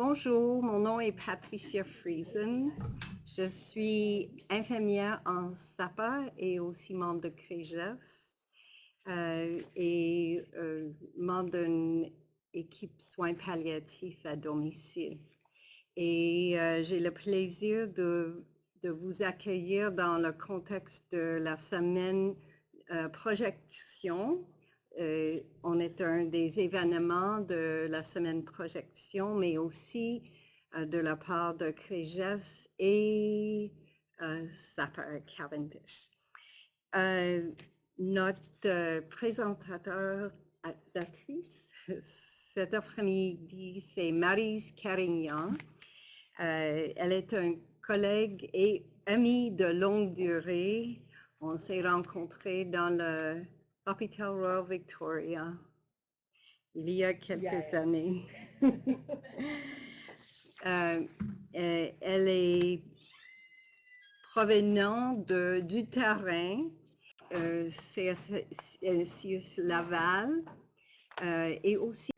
Bonjour, mon nom est Patricia Friesen. Je suis infirmière en SAPA et aussi membre de CREGES et membre d'une équipe soins palliatifs à domicile. Et j'ai le plaisir de vous accueillir dans le contexte de la semaine projection. On est un des événements de la semaine projection, mais aussi de la part de CREGES et SAPA Cavendish. Notre présentateur d'actrice cet après-midi, c'est Maryse Carignan. Elle est un collègue et amie de longue durée. On s'est rencontrés dans le Hôpital Royal Victoria il y a quelques années. Elle est provenant du terrain, CSIS Laval, et aussi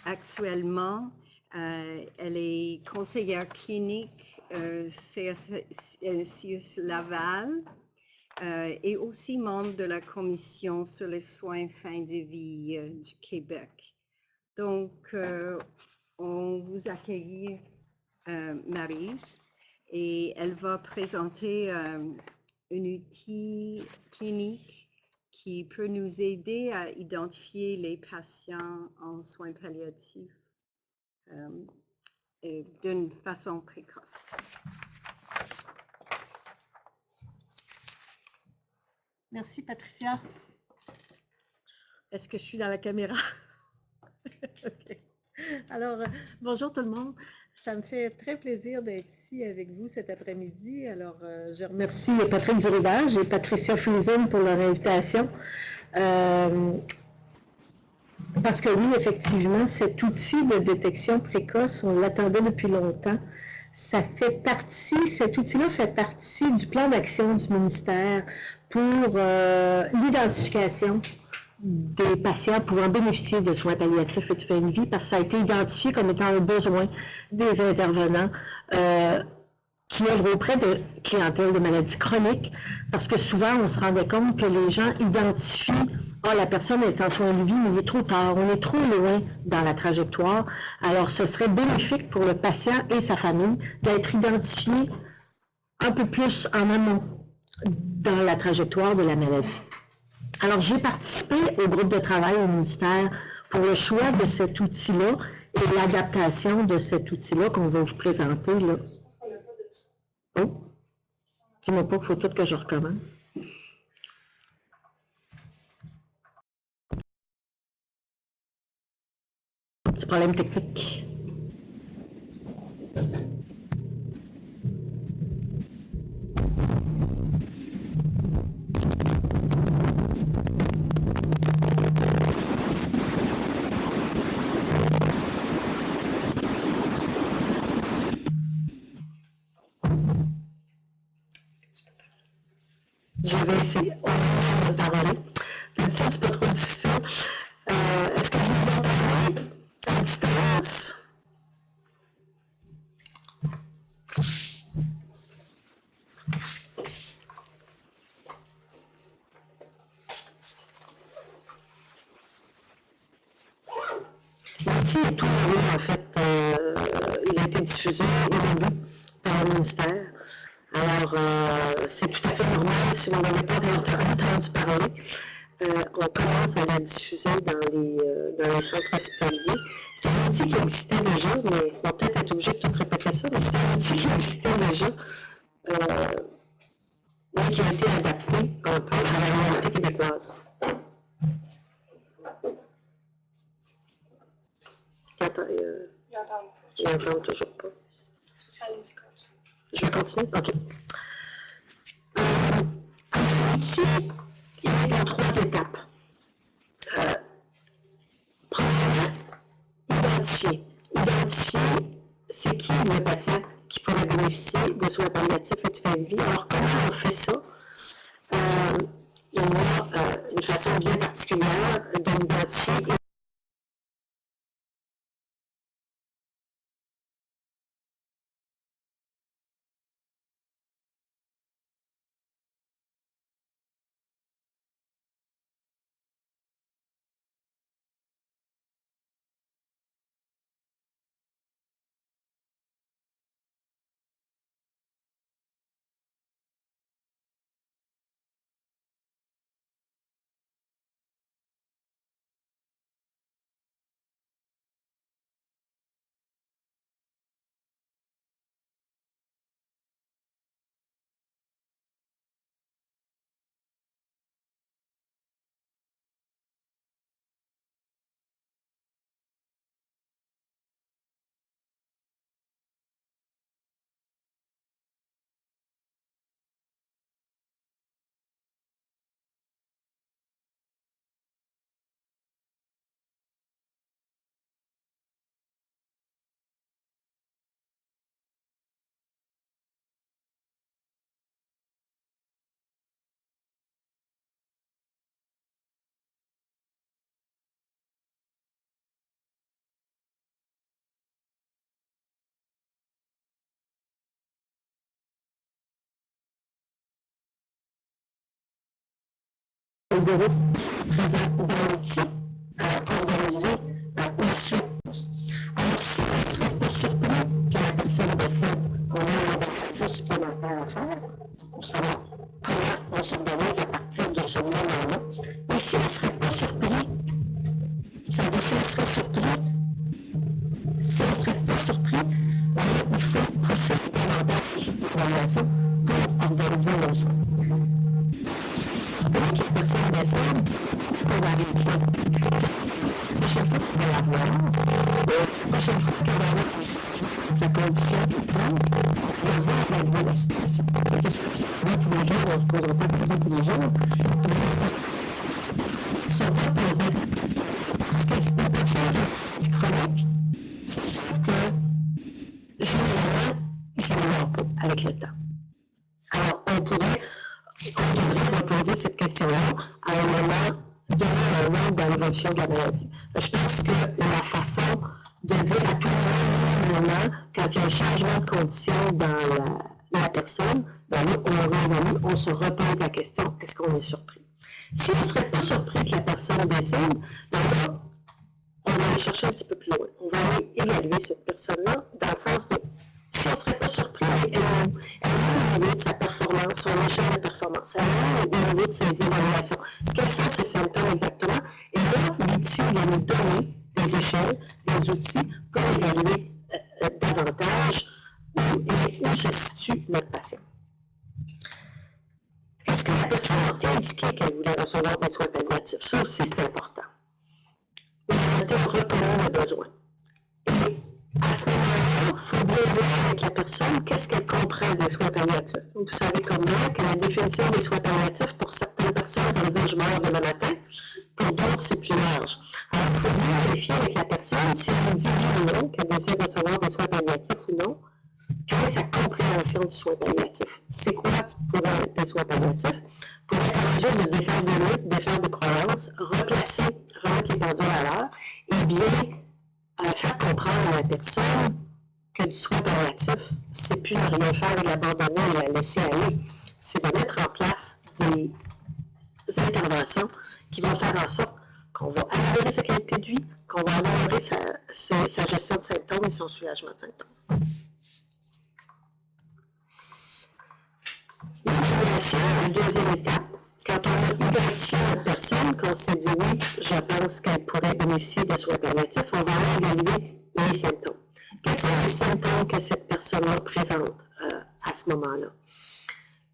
actuellement, elle est conseillère clinique CSIS Laval et aussi membre de la Commission sur les soins fin de vie du Québec. Donc, on vous accueille, Maryse, et elle va présenter un outil clinique qui peut nous aider à identifier les patients en soins palliatifs d'une façon précoce. Merci, Patricia. Est-ce que je suis dans la caméra? Okay. Alors, bonjour tout le monde. Ça me fait très plaisir d'être ici avec vous cet après-midi. Alors, je remercie Patrick Durivage et Patricia Friesen pour leur invitation. Parce que oui, effectivement, cet outil de détection précoce, on l'attendait depuis longtemps. Ça fait partie, cet outil-là fait partie du plan d'action du ministère pour l'identification des patients pouvant bénéficier de soins palliatifs et de fin de vie, parce que ça a été identifié comme étant un besoin des intervenants qui œuvrent auprès de clientèle de maladies chroniques, parce que souvent, on se rendait compte que les gens identifient « Ah, la personne est en soins de vie, mais il est trop tard, on est trop loin dans la trajectoire. » Alors, ce serait bénéfique pour le patient et sa famille d'être identifié un peu plus en amont dans la trajectoire de la maladie. Alors, j'ai participé au groupe de travail au ministère pour le choix de cet outil-là et l'adaptation de cet outil-là qu'on va vous présenter là. Oh, dis-moi pas qu'il faut tout que je recommence. Petit problème technique. Je vais essayer de parler. D'habitude, c'est pas trop difficile. Est-ce que je vous entends à distance? L'outil est tout nouveau, en fait. Il a été diffusé au début par le ministère. Alors, c'est tout à fait normal si vous n'avez pas entendu parler. On commence à la diffuser dans les centres hospitaliers. C'est un outil qui existait déjà, mais on va peut-être être obligé de tout répéter ça, mais c'est un outil qui existait déjà, mais qui a été adapté un peu à la réalité québécoise. Attends, ils n'entendent toujours pas. Je vais continuer? OK. Ici, il est en 3 étapes. Premièrement, identifier. Identifier, c'est qui le patient qui pourrait bénéficier de soins palliatifs et de fin de vie. Alors, comment on fait ça? Il y a une façon bien particulière de l'identifier algorithme présent dans l'outil organisé la suite. Alors, si on ne serait pas surpris que la personne décide, on a un adaptation supplémentaire à faire pour savoir comment on s'organise à partir de ce moment-là. Et si on ne serait pas surpris, ça veut dire si on serait surpris, si on ne serait pas surpris, il faut pousser davantage l'évaluation pour organiser nos soins. Donc, la personne décide, c'est qu'on va arriver là. La prochaine fois qu'on va la voir, la prochaine fois qu'elle va avoir sa condition de plan, on va évaluer la situation. C'est sûr que tous les jours, on ne se posera pas de questions tous les jours. Se reposer cette question. Parce que si la personne est chronique, c'est sûr que généralement, il s'améliore pas avec le temps. Alors, on devrait reposer cette question-là à un moment donné dans l'évolution de la maladie. Je pense que la façon de dire à tout moment, quand il y a un changement de condition dans la personne, ben là, on réévalue, on se repose la question, est-ce qu'on est surpris? Si on ne serait pas surpris que la personne décède, ben là, on va aller chercher un petit peu plus loin. On va aller évaluer cette personne-là dans le sens de, si on ne serait pas surpris, elle a au niveau de sa performance, son échelle de performance, elle a au niveau de ses évaluations. Quels sont ses symptômes exactement? Et là, l'outil va nous donner des échelles, des outils pour évaluer davantage où se situe notre patient. Est-ce que la personne a indiqué qu'elle voulait recevoir des soins palliatifs? Ça aussi, c'est important. On reconnaît le besoin. Et à ce moment-là, il faut bien voir avec la personne qu'est-ce qu'elle comprend des soins palliatifs. Vous savez comme moi que la définition des soins palliatifs, pour certaines personnes, ça veut dire je meurs demain matin. Pour d'autres, c'est plus large. Alors, il faut bien vérifier avec la personne si elle dit oui ou non, qu'elle désire recevoir des soins palliatifs ou non. Quelle est sa compréhension du soin palliatif? C'est quoi pour elle des soins palliatifs? Pour être en mesure de défaire des mythes, défaire des croyances, replacer, remettre les pendules à l'heure et bien faire comprendre à la personne que du soin palliatif, c'est plus de rien faire et l'abandonner et la laisser aller. C'est de mettre en place des interventions qui vont faire en sorte qu'on va améliorer sa qualité de vie, qu'on va améliorer sa gestion de symptômes et son soulagement de symptômes. L'évaluation, la deuxième étape, quand on a identifié une personne, qu'on s'est dit oui, je pense qu'elle pourrait bénéficier de soins palliatifs, on va évaluer les symptômes. Quels sont les symptômes que cette personne-là présente à ce moment-là?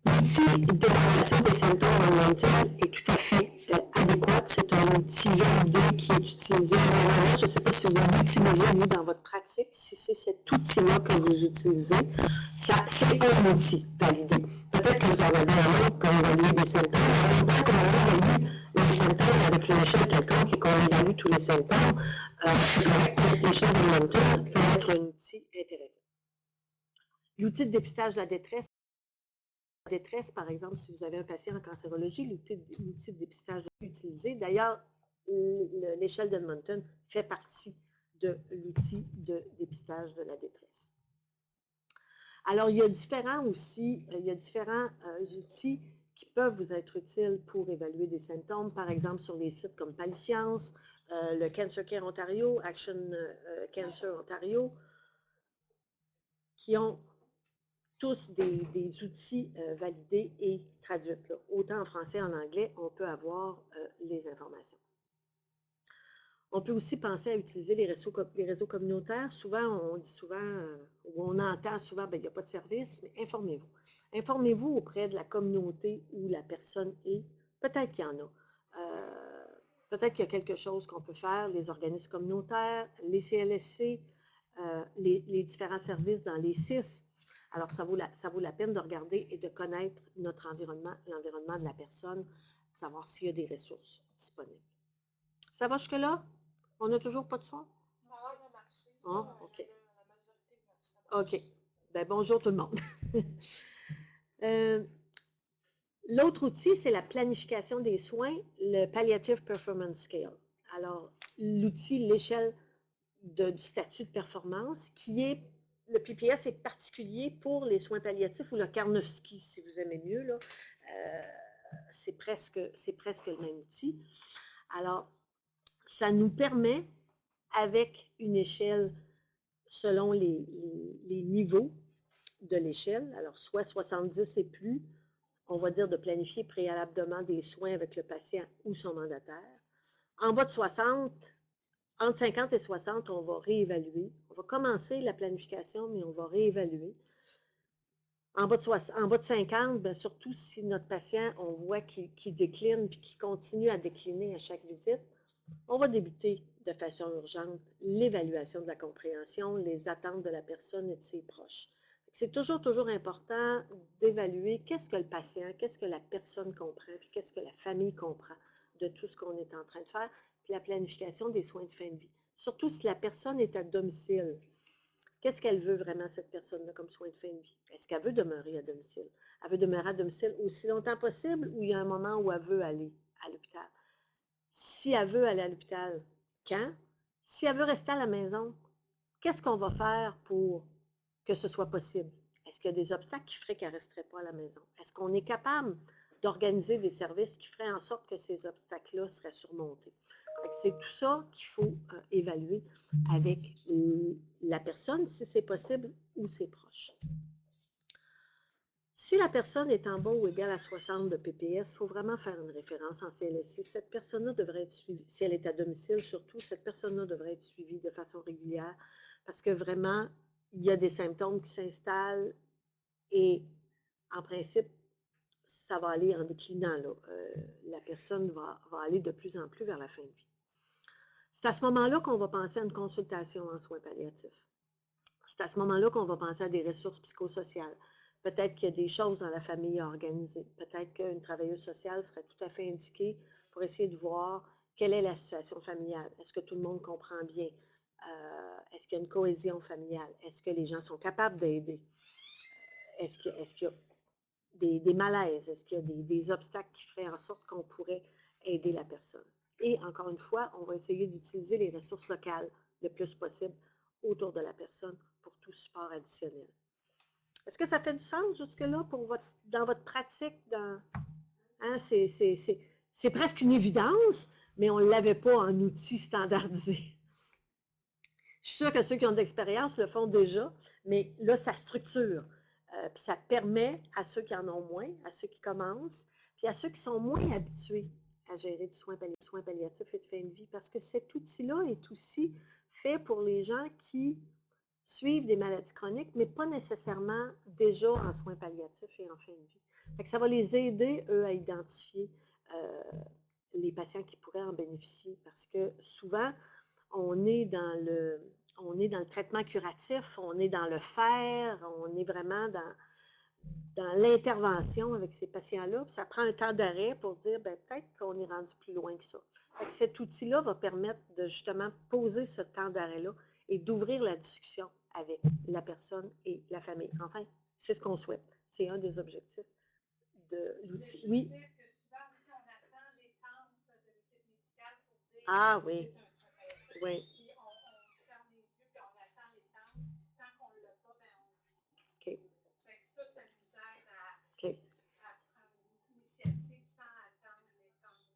L'outil d'évaluation des symptômes en Mountain est tout à fait adéquat. C'est un outil validé qui est utilisé. Je ne sais pas si vous l'utilisez, vous, dans votre pratique. Si c'est cet outil-là que vous utilisez, c'est un outil validé. Peut-être que vous en avez un autre pour évaluer des symptômes. En même temps qu'on évalue les symptômes avec une échelle quelconque et qu'on évalue tous les symptômes, l'échelle de Mountain peut être un outil intéressant. L'outil de dépistage de la détresse, par exemple, si vous avez un patient en cancérologie, l'outil de dépistage est utilisé. D'ailleurs, l'échelle d'Edmonton fait partie de l'outil de dépistage de la détresse. Alors, il y a différents outils qui peuvent vous être utiles pour évaluer des symptômes, par exemple sur des sites comme Paliscience, le Cancer Care Ontario, Action Cancer Ontario, qui ont tous des outils validés et traduits. Là. Autant en français qu'en anglais, on peut avoir les informations. On peut aussi penser à utiliser les réseaux communautaires. Souvent, on dit souvent, ou on entend souvent, il n'y a pas de service, mais informez-vous. Informez-vous auprès de la communauté où la personne est. Peut-être qu'il y en a. Peut-être qu'il y a quelque chose qu'on peut faire, les organismes communautaires, les CLSC, les différents services dans les CIS. Alors, ça vaut la peine de regarder et de connaître notre environnement, l'environnement de la personne, savoir s'il y a des ressources disponibles. Ça va jusque-là? On n'a toujours pas de son? Ça va marcher. Ah, OK. La majorité, OK. Ben, bonjour tout le monde. L'autre outil, c'est la planification des soins, le Palliative Performance Scale. Alors, l'outil, l'échelle du statut de performance, qui est, le PPS est particulier pour les soins palliatifs ou le Karnofsky, si vous aimez mieux, là, c'est presque le même outil. Alors, ça nous permet, avec une échelle selon les niveaux de l'échelle, alors soit 70 et plus, on va dire de planifier préalablement des soins avec le patient ou son mandataire. En bas de 60, entre 50 et 60, on va réévaluer. On va commencer la planification, mais on va réévaluer. En bas de 50, bien, surtout si notre patient, on voit qu'il décline puis qu'il continue à décliner à chaque visite, on va débuter de façon urgente l'évaluation de la compréhension, les attentes de la personne et de ses proches. C'est toujours important d'évaluer qu'est-ce que le patient, qu'est-ce que la personne comprend, puis qu'est-ce que la famille comprend de tout ce qu'on est en train de faire, puis la planification des soins de fin de vie. Surtout si la personne est à domicile. Qu'est-ce qu'elle veut vraiment, cette personne-là, comme soin de fin de vie? Est-ce qu'elle veut demeurer à domicile? Elle veut demeurer à domicile aussi longtemps possible ou il y a un moment où elle veut aller à l'hôpital? Si elle veut aller à l'hôpital, quand? Si elle veut rester à la maison, qu'est-ce qu'on va faire pour que ce soit possible? Est-ce qu'il y a des obstacles qui feraient qu'elle ne resterait pas à la maison? Est-ce qu'on est capable d'organiser des services qui feraient en sorte que ces obstacles-là seraient surmontés? C'est tout ça qu'il faut évaluer avec la personne, si c'est possible, ou ses proches. Si la personne est en bas ou égale à 60 de PPS, il faut vraiment faire une référence en CLSC. Cette personne-là devrait être suivie, si elle est à domicile surtout, cette personne-là devrait être suivie de façon régulière parce que vraiment, il y a des symptômes qui s'installent et en principe, ça va aller en déclinant. La personne va aller de plus en plus vers la fin de vie. C'est à ce moment-là qu'on va penser à une consultation en soins palliatifs. C'est à ce moment-là qu'on va penser à des ressources psychosociales. Peut-être qu'il y a des choses dans la famille à organiser. Peut-être qu'une travailleuse sociale serait tout à fait indiquée pour essayer de voir quelle est la situation familiale. Est-ce que tout le monde comprend bien? Est-ce qu'il y a une cohésion familiale? Est-ce que les gens sont capables d'aider? Est-ce qu'il y a des malaises? Est-ce qu'il y a des obstacles qui feraient en sorte qu'on pourrait aider la personne? Et encore une fois, on va essayer d'utiliser les ressources locales le plus possible autour de la personne pour tout support additionnel. Est-ce que ça fait du sens jusque-là dans votre pratique? Hein, c'est presque une évidence, mais on ne l'avait pas en outil standardisé. Je suis sûre que ceux qui ont de l'expérience le font déjà, mais là, ça structure. Puis ça permet à ceux qui en ont moins, à ceux qui commencent, puis à ceux qui sont moins habitués à gérer du soin palliatif et de fin de vie, parce que cet outil-là est aussi fait pour les gens qui suivent des maladies chroniques, mais pas nécessairement déjà en soins palliatifs et en fin de vie. Fait que ça va les aider, eux, à identifier les patients qui pourraient en bénéficier, parce que souvent, on est dans le traitement curatif, on est dans le faire, on est vraiment dans l'intervention avec ces patients-là. Ça prend un temps d'arrêt pour dire, peut-être qu'on est rendu plus loin que ça. Fait que cet outil-là va permettre de justement poser ce temps d'arrêt-là et d'ouvrir la discussion avec la personne et la famille. Enfin, c'est ce qu'on souhaite. C'est un des objectifs de l'outil. Oui. Ah oui. Oui. OK.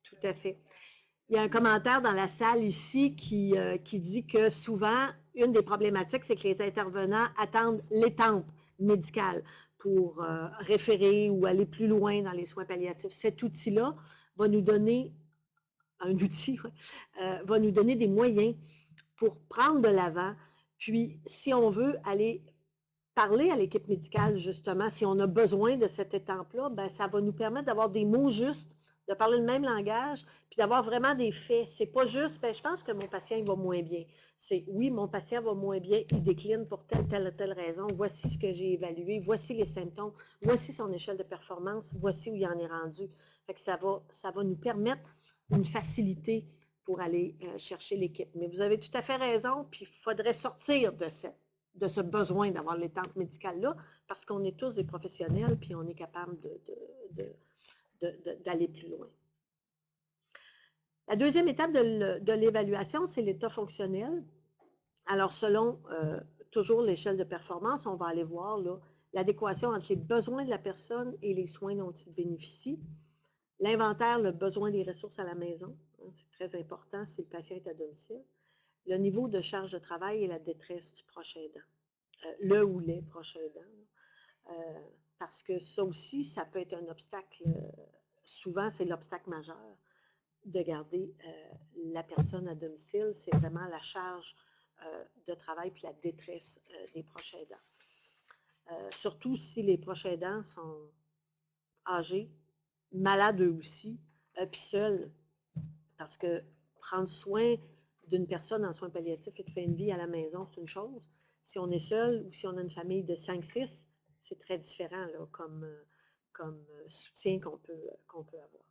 Tout à fait. Il y a un commentaire dans la salle ici qui dit que souvent, une des problématiques, c'est que les intervenants attendent l'étampe médicale pour référer ou aller plus loin dans les soins palliatifs. Cet outil-là va nous donner, va nous donner des moyens pour prendre de l'avant. Puis, si on veut aller parler à l'équipe médicale, justement, si on a besoin de cette étampe-là, ça va nous permettre d'avoir des mots justes, de parler le même langage, puis d'avoir vraiment des faits. C'est pas juste, je pense que mon patient il va moins bien. C'est, oui, mon patient va moins bien, il décline pour telle raison. Voici ce que j'ai évalué, voici les symptômes, voici son échelle de performance, voici où il en est rendu. Fait que ça va nous permettre une facilité pour aller chercher l'équipe. Mais vous avez tout à fait raison, puis il faudrait sortir de ce besoin d'avoir l'étampe médicale-là, parce qu'on est tous des professionnels, puis on est capable d'aller plus loin. La deuxième étape de l'évaluation, c'est l'état fonctionnel. Alors, selon toujours l'échelle de performance, on va aller voir l'adéquation entre les besoins de la personne et les soins dont il bénéficie. L'inventaire, le besoin des ressources à la maison, hein, c'est très important si le patient est à domicile. Le niveau de charge de travail et la détresse du proche aidant, le ou les proches aidants. Parce que ça aussi, ça peut être un obstacle, souvent c'est l'obstacle majeur de garder la personne à domicile, c'est vraiment la charge de travail puis la détresse des proches aidants. Surtout si les proches aidants sont âgés, malades eux aussi, puis seuls, parce que prendre soin d'une personne en soins palliatifs et de fin de vie à la maison, c'est une chose. Si on est seul ou si on a une famille de 5-6, c'est très différent là, comme soutien qu'on peut avoir.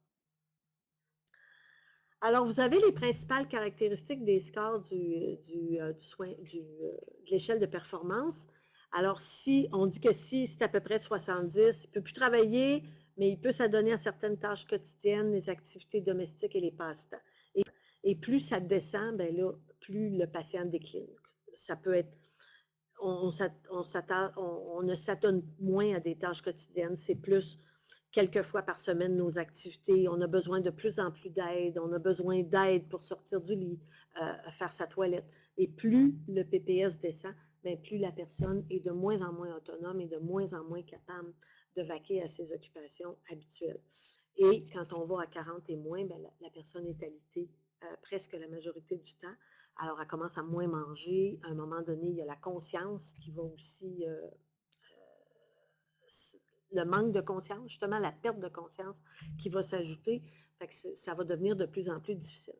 Alors, vous avez les principales caractéristiques des scores de l'échelle de performance. Alors, si on dit que si c'est à peu près 70, il ne peut plus travailler, mais il peut s'adonner à certaines tâches quotidiennes, les activités domestiques et les passe-temps. Et plus ça descend, bien là, plus le patient décline. Ça peut être, on ne s'adonne moins à des tâches quotidiennes, c'est plus quelques fois par semaine nos activités, on a besoin de plus en plus d'aide, on a besoin d'aide pour sortir du lit, faire sa toilette. Et plus le PPS descend, bien, plus la personne est de moins en moins autonome et de moins en moins capable de vaquer à ses occupations habituelles. Et quand on va à 40 et moins, bien, la personne est alitée presque la majorité du temps. Alors, elle commence à moins manger. À un moment donné, il y a la conscience qui va aussi le manque de conscience, justement la perte de conscience qui va s'ajouter, ça va devenir de plus en plus difficile.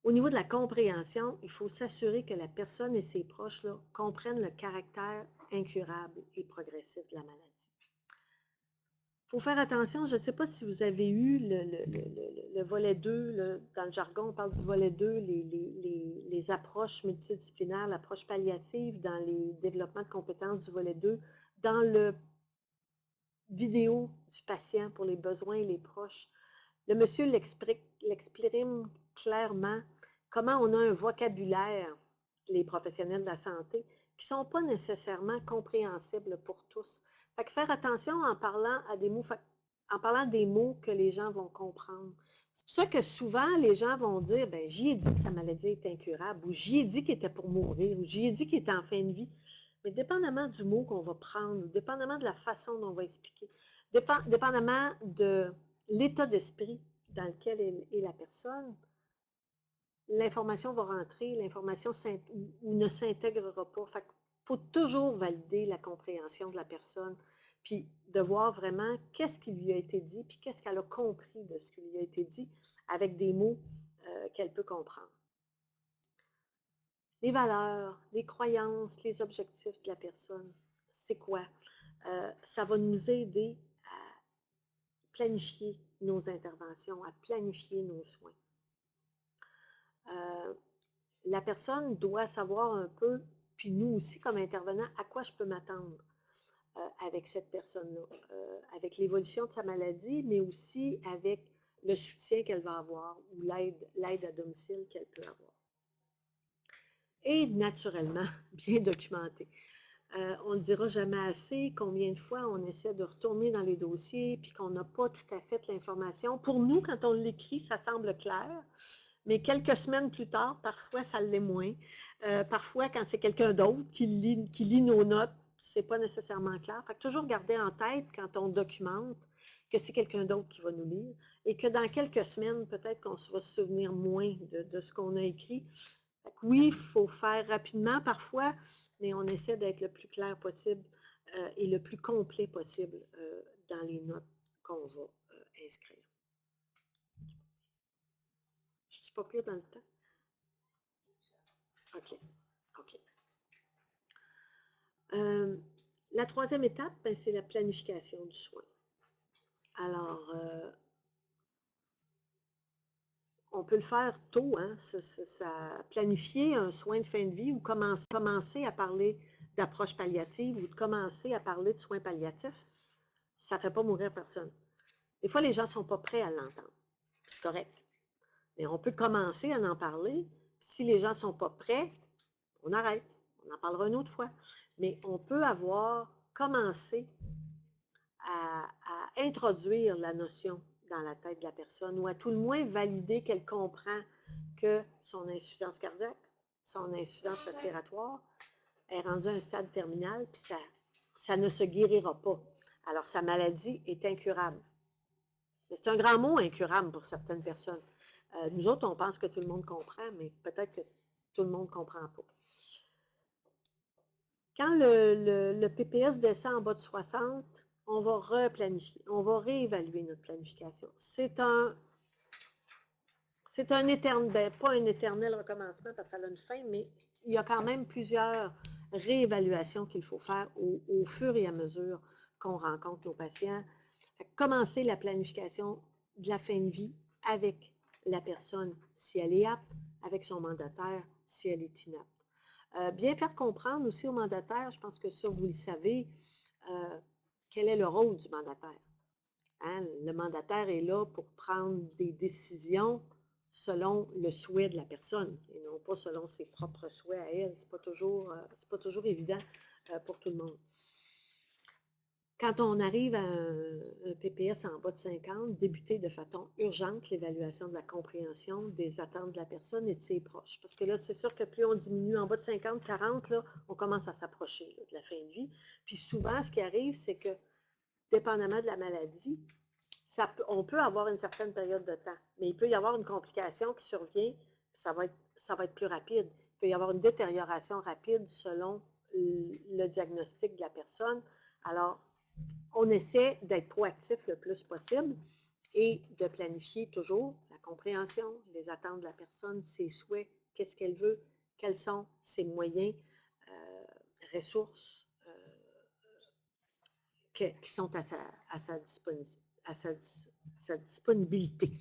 Au niveau de la compréhension, il faut s'assurer que la personne et ses proches là, comprennent le caractère incurable et progressif de la maladie. Il faut faire attention, je ne sais pas si vous avez eu le volet 2, dans le jargon on parle du volet 2, les approches multidisciplinaires, l'approche palliative dans les développements de compétences du volet 2, dans le vidéo du patient pour les besoins et les proches. Le monsieur l'exprime clairement comment on a un vocabulaire, les professionnels de la santé, qui ne sont pas nécessairement compréhensibles pour tous. Fait que faire attention en parlant des mots que les gens vont comprendre. C'est pour ça que souvent, les gens vont dire, ben j'y ai dit que sa maladie est incurable, ou j'y ai dit qu'il était pour mourir, ou j'y ai dit qu'il était en fin de vie. Mais dépendamment du mot qu'on va prendre, dépendamment de la façon dont on va expliquer, dépendamment de l'état d'esprit dans lequel est la personne, l'information va rentrer, l'information ne s'intégrera pas. Il faut toujours valider la compréhension de la personne, puis de voir vraiment qu'est-ce qui lui a été dit, puis qu'est-ce qu'elle a compris de ce qui lui a été dit, avec des mots qu'elle peut comprendre. Les valeurs, les croyances, les objectifs de la personne, c'est quoi? Ça va nous aider à planifier nos interventions, à planifier nos soins. La personne doit savoir un peu, puis nous aussi comme intervenants, à quoi je peux m'attendre avec cette personne-là, avec l'évolution de sa maladie, mais aussi avec le soutien qu'elle va avoir ou l'aide à domicile qu'elle peut avoir. Et naturellement, bien documenté. On ne dira jamais assez combien de fois on essaie de retourner dans les dossiers puis qu'on n'a pas tout à fait l'information. Pour nous, quand on l'écrit, ça semble clair, mais quelques semaines plus tard, parfois, ça l'est moins. Parfois, quand c'est quelqu'un d'autre qui lit nos notes, c'est pas nécessairement clair. Fait que toujours garder en tête, quand on documente, que c'est quelqu'un d'autre qui va nous lire et que dans quelques semaines, peut-être qu'on va se souvenir moins de ce qu'on a écrit. Oui, il faut faire rapidement parfois, mais on essaie d'être le plus clair possible et le plus complet possible dans les notes qu'on va inscrire. Je ne suis pas pire dans le temps? OK. OK. La troisième étape, ben, c'est la planification du soin. Alors, on peut le faire tôt, hein? Planifier un soin de fin de vie ou commencer à parler d'approche palliative ou de commencer à parler de soins palliatifs, ça ne fait pas mourir personne. Des fois, les gens ne sont pas prêts à l'entendre. C'est correct. Mais on peut commencer à en parler. Si les gens ne sont pas prêts, on arrête. On en parlera une autre fois. Mais on peut avoir commencé à introduire la notion dans la tête de la personne, ou à tout le moins valider qu'elle comprend que son insuffisance cardiaque, son insuffisance respiratoire est rendue à un stade terminal, puis ça ne se guérira pas. Alors, sa maladie est incurable. Mais c'est un grand mot, incurable, pour certaines personnes. Nous autres, on pense que tout le monde comprend, mais peut-être que tout le monde ne comprend pas. Quand le PPS descend en bas de 60, on va replanifier, on va réévaluer notre planification. C'est un éternel, pas un éternel recommencement parce que ça a une fin, mais il y a quand même plusieurs réévaluations qu'il faut faire au fur et à mesure qu'on rencontre nos patients. Commencer la planification de la fin de vie avec la personne, si elle est apte, avec son mandataire, si elle est inapte. Bien faire comprendre aussi au mandataire, je pense que ça, vous le savez, quel est le rôle du mandataire. Hein? Le mandataire est là pour prendre des décisions selon le souhait de la personne et non pas selon ses propres souhaits à elle. Ce n'est pas toujours évident pour tout le monde. Quand on arrive à un PPS en bas de 50, débuter de façon urgente l'évaluation de la compréhension des attentes de la personne et de ses proches. Parce que là, c'est sûr que plus on diminue en bas de 50, 40, là, on commence à s'approcher de la fin de vie. Puis souvent, ce qui arrive, c'est que, dépendamment de la maladie, on peut avoir une certaine période de temps, mais il peut y avoir une complication qui survient, ça va être plus rapide. Il peut y avoir une détérioration rapide selon le diagnostic de la personne. Alors, on essaie d'être proactif le plus possible et de planifier toujours la compréhension, les attentes de la personne, ses souhaits, qu'est-ce qu'elle veut, quels sont ses moyens, ressources qui sont à sa disponibilité.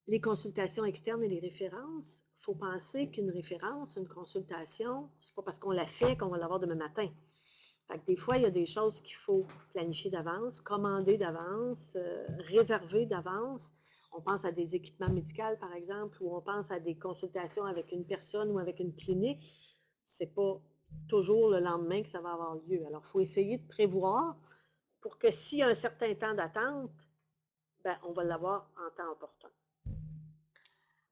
Les consultations externes et les références, il faut penser qu'une référence, une consultation, c'est pas parce qu'on l'a fait qu'on va l'avoir demain matin. Fait que des fois, il y a des choses qu'il faut planifier d'avance, commander d'avance, réserver d'avance. On pense à des équipements médicaux, par exemple, ou on pense à des consultations avec une personne ou avec une clinique. Ce n'est pas toujours le lendemain que ça va avoir lieu. Alors, il faut essayer de prévoir pour que s'il y a un certain temps d'attente, ben, on va l'avoir en temps opportun.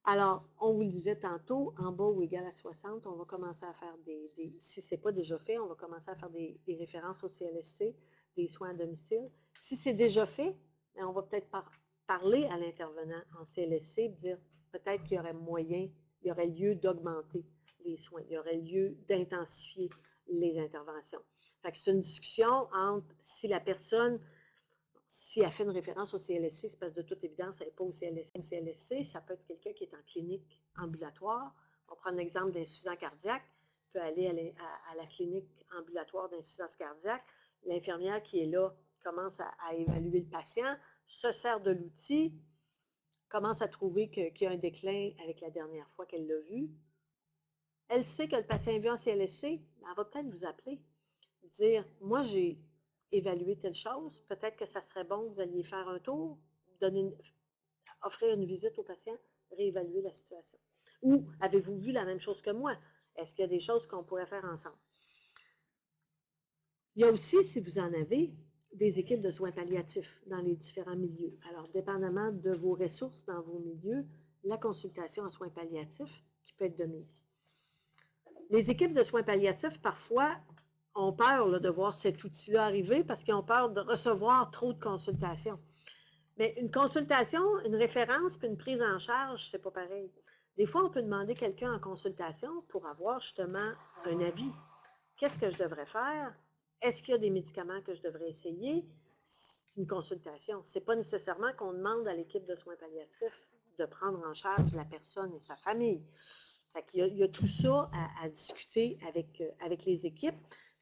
Alors, on vous le disait tantôt, en bas ou égal à 60, on va commencer à faire si ce n'est pas déjà fait, on va commencer à faire des références au CLSC, des soins à domicile. Si c'est déjà fait, bien, on va peut-être parler à l'intervenant en CLSC et dire peut-être qu'il y aurait moyen, il y aurait lieu d'augmenter les soins, il y aurait lieu d'intensifier les interventions. Fait que c'est une discussion entre si la personne, si elle fait une référence au CLSC, c'est parce que de toute évidence, elle n'est pas au CLSC. Ça peut être quelqu'un qui est en clinique ambulatoire. On va prendre l'exemple d'insuffisance cardiaque. Il peut aller à la clinique ambulatoire d'insuffisance cardiaque. L'infirmière qui est là commence à évaluer le patient, se sert de l'outil, commence à trouver qu'il y a un déclin avec la dernière fois qu'elle l'a vu. Elle sait que le patient est vu en CLSC, elle va peut-être vous appeler, dire « Moi, j'ai évaluer telle chose, peut-être que ça serait bon que vous alliez faire un tour, offrir une visite au patient, réévaluer la situation. Ou avez-vous vu la même chose que moi? Est-ce qu'il y a des choses qu'on pourrait faire ensemble? Il y a aussi, si vous en avez, des équipes de soins palliatifs dans les différents milieux. Alors, dépendamment de vos ressources dans vos milieux, la consultation en soins palliatifs qui peut être de mise. Les équipes de soins palliatifs, parfois, ont peur là, de voir cet outil-là arriver parce qu'ils ont peur de recevoir trop de consultations. Mais une consultation, une référence puis une prise en charge, c'est pas pareil. Des fois, on peut demander quelqu'un en consultation pour avoir justement un avis. Qu'est-ce que je devrais faire? Est-ce qu'il y a des médicaments que je devrais essayer? C'est une consultation. Ce n'est pas nécessairement qu'on demande à l'équipe de soins palliatifs de prendre en charge la personne et sa famille. Fait qu'il y a tout ça à discuter avec les équipes.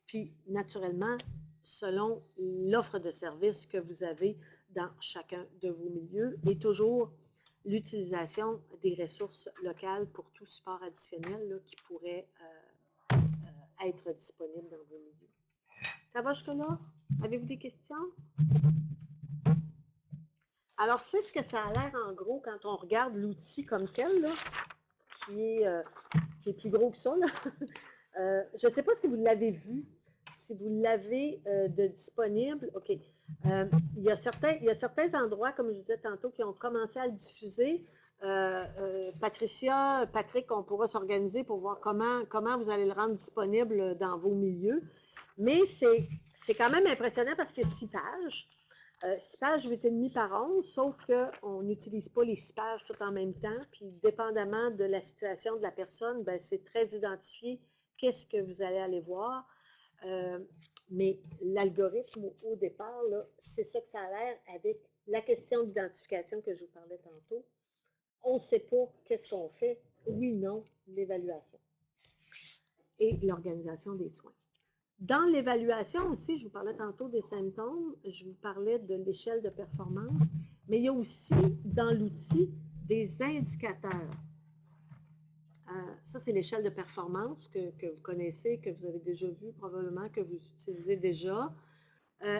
Puis, naturellement, selon l'offre de services que vous avez dans chacun de vos milieux et toujours l'utilisation des ressources locales pour tout support additionnel là, qui pourrait être disponible dans vos milieux. Ça va jusque-là? Avez-vous des questions? Alors, c'est ce que ça a l'air en gros quand on regarde l'outil comme tel, là, qui est plus gros que ça. Là. Je ne sais pas si vous l'avez vu. si vous l'avez de disponible, OK. Il y a certains endroits, comme je vous disais tantôt, qui ont commencé à le diffuser. Patricia, Patrick, on pourra s'organiser pour voir comment vous allez le rendre disponible dans vos milieux. Mais c'est quand même impressionnant parce que 6 pages. 6 pages, 8,5 par 11, sauf qu'on n'utilise pas les 6 pages tout en même temps. Puis, dépendamment de la situation de la personne, ben, c'est très identifié qu'est-ce que vous allez aller voir. Mais l'algorithme, au départ, c'est ça que ça a l'air avec la question d'identification que je vous parlais tantôt. On ne sait pas qu'est-ce qu'on fait, oui, non, l'évaluation et l'organisation des soins. Dans l'évaluation aussi, je vous parlais tantôt des symptômes, je vous parlais de l'échelle de performance, mais il y a aussi dans l'outil des indicateurs. Ça, c'est l'échelle de performance que vous connaissez, que vous avez déjà vu probablement, que vous utilisez déjà.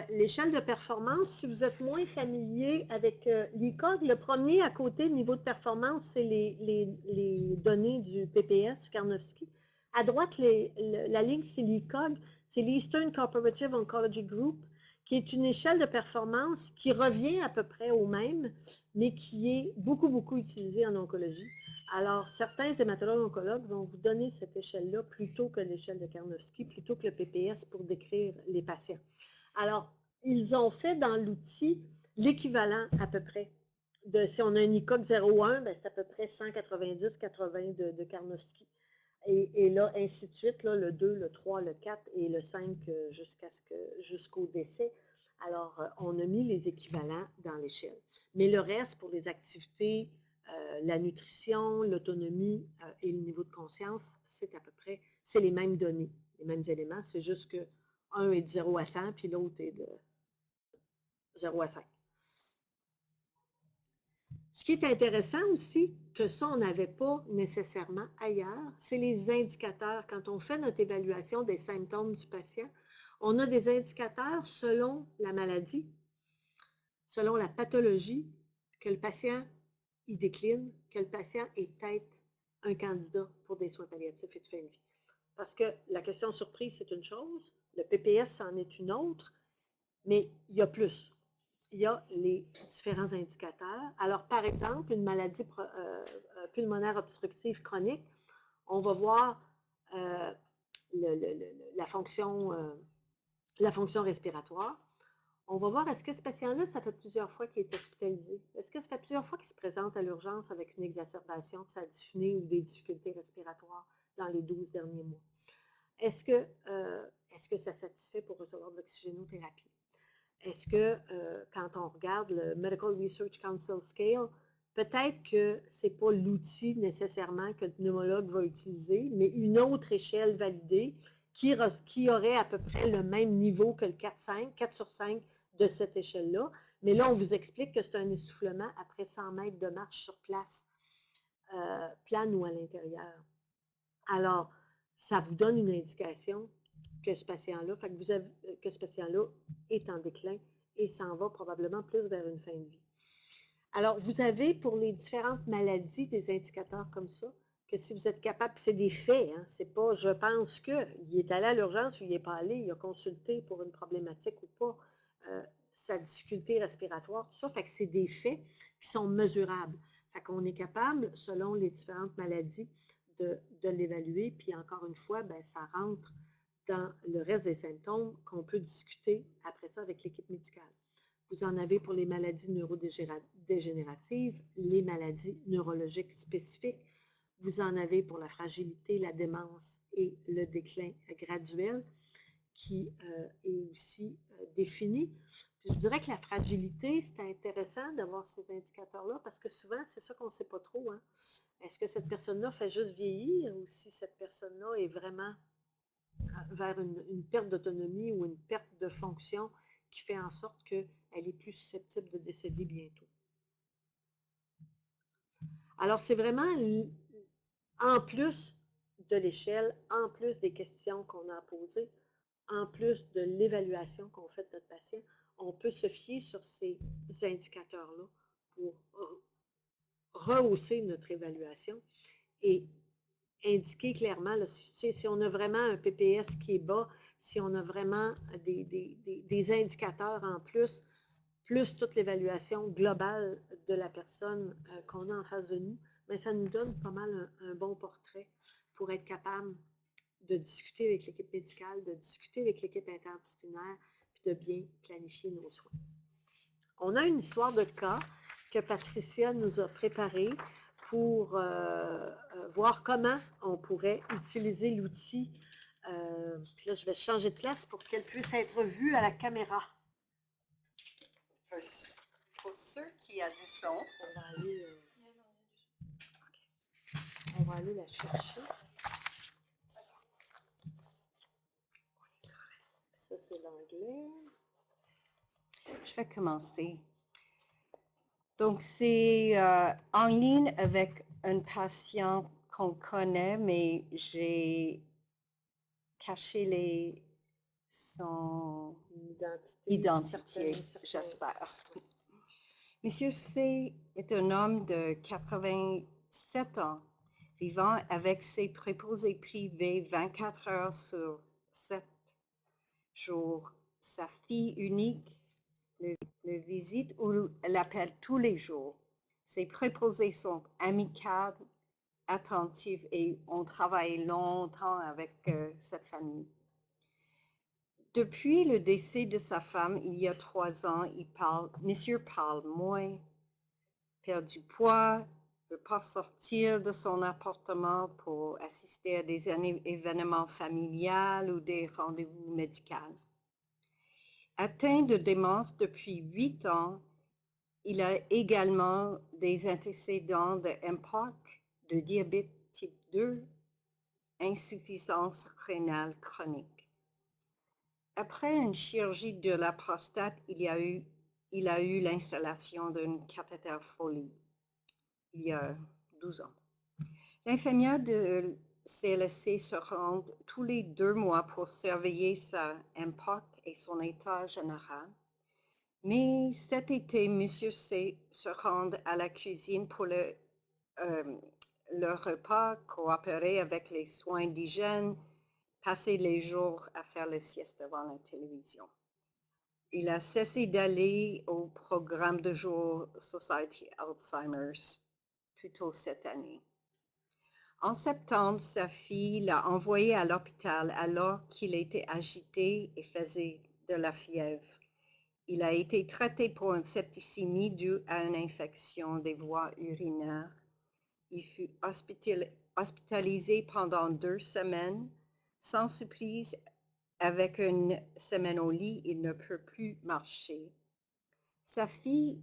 L'échelle de performance, si vous êtes moins familier avec l'ICOG, le premier à côté, niveau de performance, c'est les données du PPS, du Karnofsky. À droite, la ligne, c'est l'ICOG, c'est l'Eastern Cooperative Oncology Group, qui est une échelle de performance qui revient à peu près au même, mais qui est beaucoup, beaucoup utilisée en oncologie. Alors, certains hématologues-oncologues vont vous donner cette échelle-là plutôt que l'échelle de Karnofsky, plutôt que le PPS pour décrire les patients. Alors, ils ont fait dans l'outil l'équivalent à peu près. Si on a un ICOG 0,1, ben, c'est à peu près 190-80 de Karnofsky. Et là, ainsi de suite, là, le 2, le 3, le 4 et le 5 jusqu'au décès. Alors, on a mis les équivalents dans l'échelle. Mais le reste, pour les activités, la nutrition, l'autonomie et le niveau de conscience, c'est à peu près, c'est les mêmes données, les mêmes éléments. C'est juste que un est de 0 à 100, puis l'autre est de 0 à 5. Ce qui est intéressant aussi, que ça, on n'avait pas nécessairement ailleurs, c'est les indicateurs. Quand on fait notre évaluation des symptômes du patient, on a des indicateurs selon la maladie, selon la pathologie, que le patient il décline, que le patient est peut-être un candidat pour des soins palliatifs et de fin de vie. Parce que la question surprise, c'est une chose, le PPS, c'en est une autre, mais il y a plus. Il y a les différents indicateurs. Alors, par exemple, une maladie pulmonaire obstructive chronique, on va voir la fonction respiratoire. On va voir, est-ce que ce patient-là, ça fait plusieurs fois qu'il est hospitalisé? Est-ce que ça fait plusieurs fois qu'il se présente à l'urgence avec une exacerbation de sa dyspnée ou des difficultés respiratoires dans les 12 derniers mois? Est-ce que ça satisfait pour recevoir de l'oxygénothérapie? Est-ce que quand on regarde le Medical Research Council Scale, peut-être que ce n'est pas l'outil nécessairement que le pneumologue va utiliser, mais une autre échelle validée qui aurait à peu près le même niveau que le 4-5, 4 sur 5 de cette échelle-là. Mais là, on vous explique que c'est un essoufflement après 100 mètres de marche sur place, plane ou à l'intérieur. Alors, ça vous donne une indication que ce patient-là, que ce patient-là est en déclin et s'en va probablement plus vers une fin de vie. Alors, vous avez pour les différentes maladies des indicateurs comme ça, que si vous êtes capable, c'est des faits, hein, c'est pas je pense que, il est allé à l'urgence ou il n'est pas allé, il a consulté pour une problématique ou pas, sa difficulté respiratoire, tout ça, fait que c'est des faits qui sont mesurables. Fait qu'on est capable, selon les différentes maladies, de l'évaluer, puis encore une fois, ben, ça rentre dans le reste des symptômes qu'on peut discuter après ça avec l'équipe médicale. Vous en avez pour les maladies neurodégénératives, les maladies neurologiques spécifiques. Vous en avez pour la fragilité, la démence et le déclin graduel qui est aussi défini. Puis je dirais que la fragilité, c'est intéressant d'avoir ces indicateurs-là parce que souvent, c'est ça qu'on ne sait pas trop. Hein. Est-ce que cette personne-là fait juste vieillir ou si cette personne-là est vraiment vers une perte d'autonomie ou une perte de fonction qui fait en sorte qu'elle est plus susceptible de décéder bientôt. Alors, c'est vraiment en plus de l'échelle, en plus des questions qu'on a posées, en plus de l'évaluation qu'on fait de notre patient, on peut se fier sur ces indicateurs-là pour rehausser notre évaluation et indiquer clairement, là, si on a vraiment un PPS qui est bas, si on a vraiment des indicateurs en plus toute l'évaluation globale de la personne qu'on a en face de nous, mais ça nous donne pas mal un bon portrait pour être capable de discuter avec l'équipe médicale, de discuter avec l'équipe interdisciplinaire, puis de bien planifier nos soins. On a une histoire de cas que Patricia nous a préparée pour voir comment on pourrait utiliser l'outil. Puis là, je vais changer de place pour qu'elle puisse être vue à la caméra. Pour ceux qui ont du son, On va aller la chercher. Ça, c'est l'anglais. je vais commencer. Donc, c'est en ligne avec un patient qu'on connaît, mais j'ai caché son identité, j'espère. Monsieur C. est un homme de 87 ans, vivant avec ses préposés privés 24 heures sur 7 jours. Sa fille unique le visite ou l'appelle tous les jours. Ses préposés sont amicales, attentifs et ont travaillé longtemps avec cette famille. Depuis le décès de sa femme, il y a 3 ans, Monsieur parle moins, perd du poids, ne peut pas sortir de son appartement pour assister à des événements familiaux ou des rendez-vous médicaux. Atteint de démence depuis 8 ans, il a également des antécédents de MPOC, de diabète type 2, insuffisance rénale chronique. Après une chirurgie de la prostate, il a eu l'installation d'un cathéter Foley il y a 12 ans. L'infirmière de CLSC se rend tous les 2 mois pour surveiller sa MPOC et son état général. Mais cet été, M. C. se rend à la cuisine pour le repas, coopérer avec les soins d'hygiène, passer les jours à faire le sieste devant la télévision. Il a cessé d'aller au programme de jour Society Alzheimer's plus tôt cette année. En septembre, sa fille l'a envoyé à l'hôpital alors qu'il était agité et faisait de la fièvre. Il a été traité pour une septicémie due à une infection des voies urinaires. Il fut hospitalisé pendant 2 semaines. Sans surprise, avec une semaine au lit, il ne peut plus marcher. Sa fille,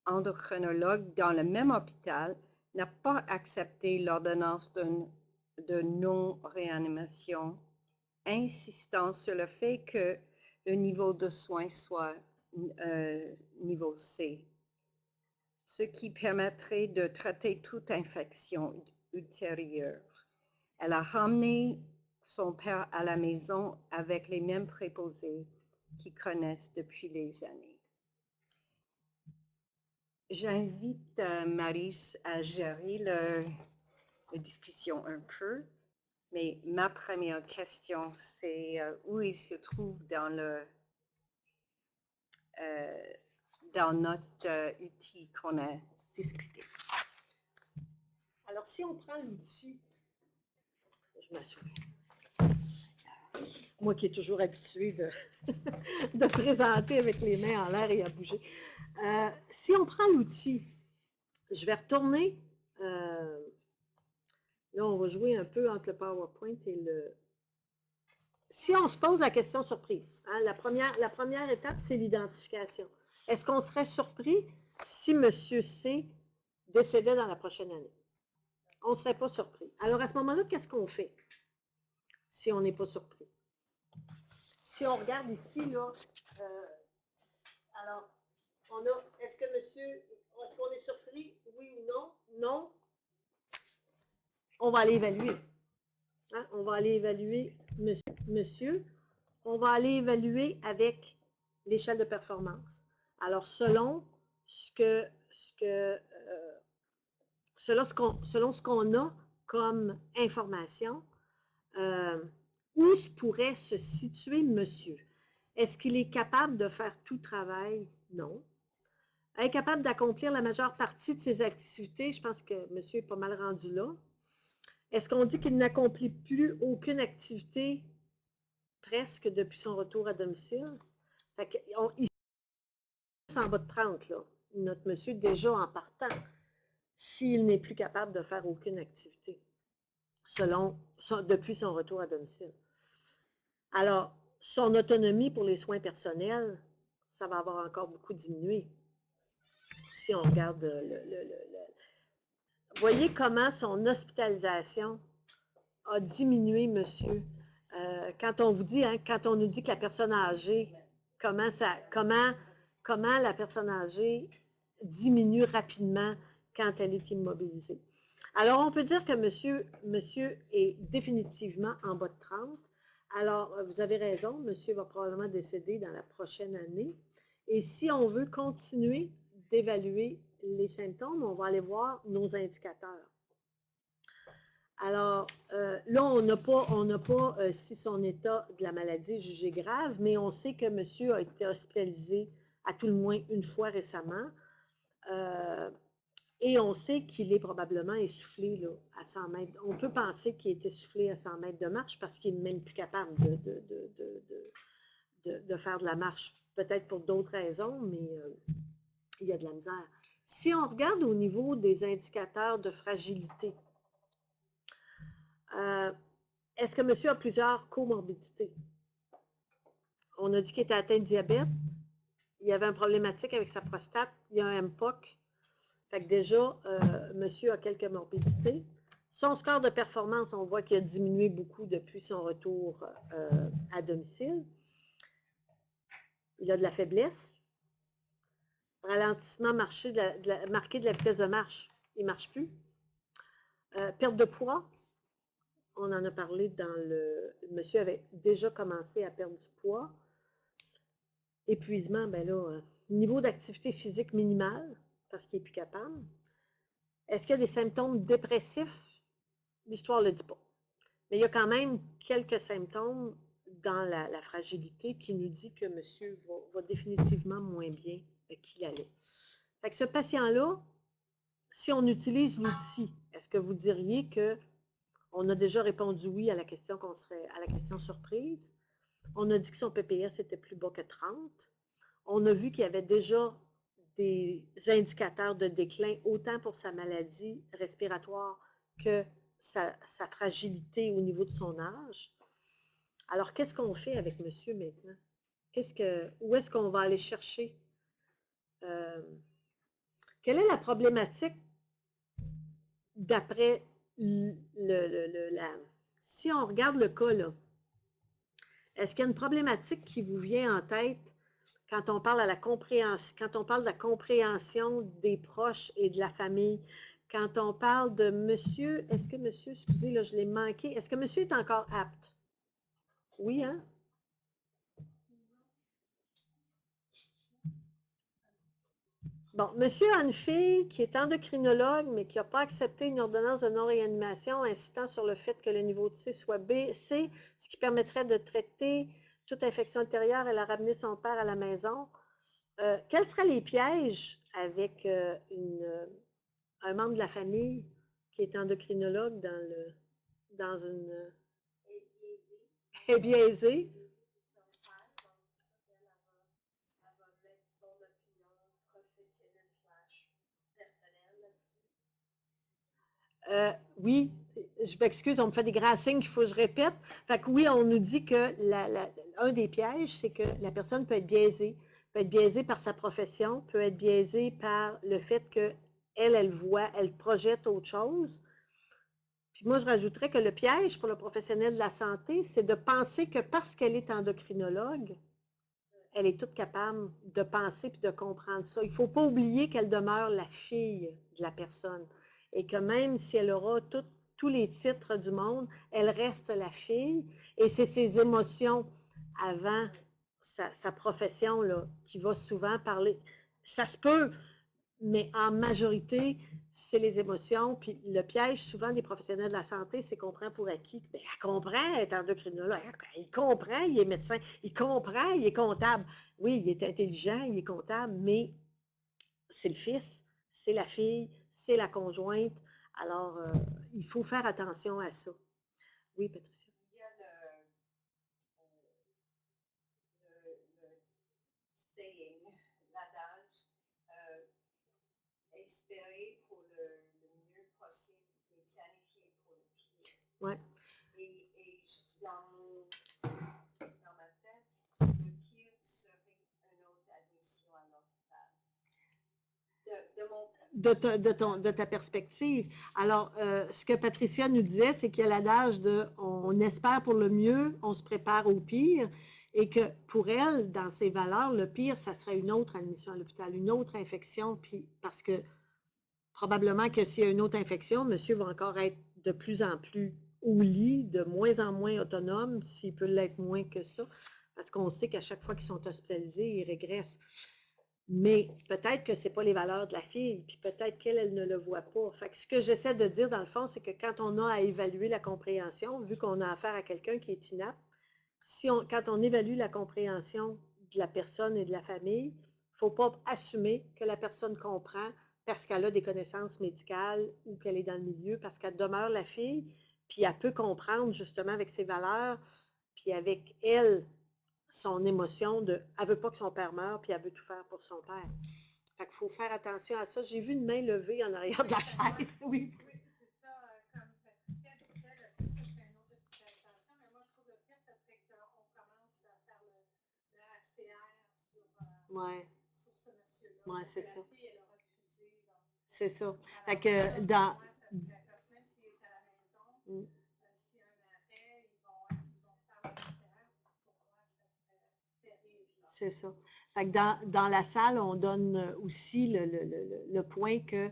endocrinologue dans le même hôpital, n'a pas accepté l'ordonnance de non-réanimation, insistant sur le fait que le niveau de soins soit niveau C, ce qui permettrait de traiter toute infection ultérieure. Elle a ramené son père à la maison avec les mêmes préposés qu'ils connaissent depuis des années. J'invite Maryse à gérer la discussion un peu, mais ma première question, c'est où il se trouve dans notre outil qu'on a discuté. Alors, si on prend l'outil, je m'assure. Moi qui est toujours habituée de présenter avec les mains en l'air et à bouger. Si on prend l'outil, je vais retourner. Là, on va jouer un peu entre le PowerPoint et le... Si on se pose la question surprise, hein, la première étape, c'est l'identification. Est-ce qu'on serait surpris si M. C décédait dans la prochaine année? On ne serait pas surpris. Alors, à ce moment-là, qu'est-ce qu'on fait si on n'est pas surpris? Si on regarde ici, là, alors, est-ce qu'on est surpris? Oui ou non? Non. On va aller évaluer. Hein? On va aller évaluer monsieur. On va aller évaluer avec l'échelle de performance. Alors, selon ce qu'on a comme information, où pourrait se situer monsieur? Est-ce qu'il est capable de faire tout travail? Non. Incapable d'accomplir la majeure partie de ses activités, je pense que monsieur est pas mal rendu là. Est-ce qu'on dit qu'il n'accomplit plus aucune activité presque depuis son retour à domicile? Fait que, il est en bas de 30, là, notre monsieur, déjà en partant, s'il n'est plus capable de faire aucune activité depuis son retour à domicile. Alors, son autonomie pour les soins personnels, ça va avoir encore beaucoup diminué. Si on regarde voyez comment son hospitalisation a diminué, monsieur. Quand on vous dit, hein, quand on nous dit que la personne âgée, comment la personne âgée diminue rapidement quand elle est immobilisée. Alors, on peut dire que monsieur est définitivement en bas de 30. Alors, vous avez raison, monsieur va probablement décéder dans la prochaine année. Et si on veut continuer d'évaluer les symptômes, on va aller voir nos indicateurs. Alors, là, on n'a pas si son état de la maladie est jugé grave, mais on sait que monsieur a été hospitalisé à tout le moins une fois récemment. Et on sait qu'il est probablement essoufflé là, à 100 mètres. On peut penser qu'il est essoufflé à 100 mètres de marche parce qu'il n'est même plus capable de faire de la marche. Peut-être pour d'autres raisons, mais il y a de la misère. Si on regarde au niveau des indicateurs de fragilité, est-ce que monsieur a plusieurs comorbidités? On a dit qu'il était atteint de diabète, il y avait une problématique avec sa prostate, il y a un MPOC. Fait que déjà, monsieur a quelques morbidités. Son score de performance, on voit qu'il a diminué beaucoup depuis son retour à domicile. Il a de la faiblesse. Ralentissement marqué de la vitesse de marche. Il ne marche plus. Perte de poids. On en a parlé dans le... Monsieur avait déjà commencé à perdre du poids. Épuisement, ben là, niveau d'activité physique minimale, parce qu'il n'est plus capable. Est-ce qu'il y a des symptômes dépressifs? L'histoire ne le dit pas. Mais il y a quand même quelques symptômes dans la fragilité qui nous dit que monsieur va définitivement moins bien qu'il allait. Fait que ce patient-là, si on utilise l'outil, est-ce que vous diriez qu'on a déjà répondu oui à la question à la question surprise? On a dit que son PPS était plus bas que 30. On a vu qu'il y avait déjà des indicateurs de déclin, autant pour sa maladie respiratoire que sa fragilité au niveau de son âge. Alors, qu'est-ce qu'on fait avec monsieur maintenant? Où est-ce qu'on va aller chercher? Quelle est la problématique d'après si on regarde le cas, là, est-ce qu'il y a une problématique qui vous vient en tête quand on parle de la compréhension des proches et de la famille? Quand on parle de monsieur, est-ce que monsieur, excusez, là, je l'ai manqué, est-ce que monsieur est encore apte? Oui, hein? Bon, monsieur a une fille qui est endocrinologue, mais qui n'a pas accepté une ordonnance de non-réanimation insistant sur le fait que le niveau de C soit C, ce qui permettrait de traiter toute infection ultérieure et la ramener son père à la maison. Quels seraient les pièges avec un membre de la famille qui est endocrinologue dans une... est biaisé? Oui, je m'excuse, on me fait des grands signes qu'il faut que je répète. Fait que oui, on nous dit que un des pièges, c'est que la personne peut être biaisée par sa profession, peut être biaisée par le fait qu'elle, elle projette autre chose. Puis moi, je rajouterais que le piège pour le professionnel de la santé, c'est de penser que parce qu'elle est endocrinologue, elle est toute capable de penser et de comprendre ça. Il ne faut pas oublier qu'elle demeure la fille de la personne et que même si elle aura tous les titres du monde, elle reste la fille et c'est ses émotions avant sa profession là, qui va souvent parler. Ça se peut, mais en majorité, c'est les émotions. Puis le piège souvent des professionnels de la santé, c'est qu'on prend pour acquis. Bien, elle comprend, elle est endocrinologue, il comprend, il est médecin, il comprend, il est comptable. Oui, il est intelligent, il est comptable, mais c'est le fils, c'est la fille, c'est la conjointe. Alors, il faut faire attention à ça. Oui, Patricia. Il y a le saying, l'adage, espérer pour le mieux possible et planifier pour le pire. Ouais. Et dans ma tête, le pire serait une autre admission à l'hôpital. De ta perspective. Alors, ce que Patricia nous disait, c'est qu'il y a l'adage de on espère pour le mieux, on se prépare au pire, et que pour elle, dans ses valeurs, le pire, ça serait une autre admission à l'hôpital, une autre infection, puis parce que probablement que s'il y a une autre infection, monsieur va encore être de plus en plus au lit, de moins en moins autonome, s'il peut l'être moins que ça, parce qu'on sait qu'à chaque fois qu'ils sont hospitalisés, ils régressent. Mais peut-être que ce n'est pas les valeurs de la fille, puis peut-être qu'elle, elle ne le voit pas. Fait que ce que j'essaie de dire, dans le fond, c'est que quand on a à évaluer la compréhension, vu qu'on a affaire à quelqu'un qui est inapte, quand on évalue la compréhension de la personne et de la famille, il ne faut pas assumer que la personne comprend parce qu'elle a des connaissances médicales ou qu'elle est dans le milieu, parce qu'elle demeure la fille, puis elle peut comprendre justement avec ses valeurs, puis avec elle, son émotion de elle veut pas que son père meure, puis elle veut tout faire pour son père. Fait qu'il faut faire attention à ça. J'ai vu une main levée en arrière de la chaise. Oui. Oui, c'est ça, comme Patricia disait, le pire, ce serait une autre hospitalisation, mais moi, je trouve le pire, ce serait qu'on commence à faire le RCR Ouais, sur ce monsieur-là. ouais, Parce c'est que ça. la fille, elle a refusé. Donc, C'est ça. Fait alors, que ça, pour dans. moi, ça serait, parce que même s'il est à la maison, s'il y a un arrêt, ils vont faire le RCR. Pour moi, ça serait terrible. C'est ça. Fait que dans la salle, on donne aussi le point que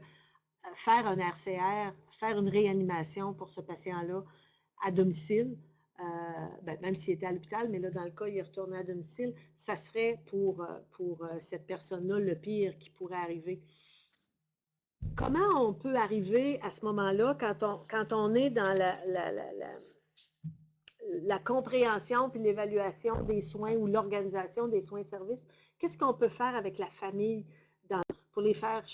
faire un RCR, faire une réanimation pour ce patient-là à domicile, ben, même s'il était à l'hôpital, mais là, dans le cas, il est retourné à domicile, ça serait pour cette personne-là le pire qui pourrait arriver. Comment on peut arriver à ce moment-là, quand on est dans la compréhension puis l'évaluation des soins ou l'organisation des soins-services, qu'est-ce qu'on peut faire avec la famille pour les faire,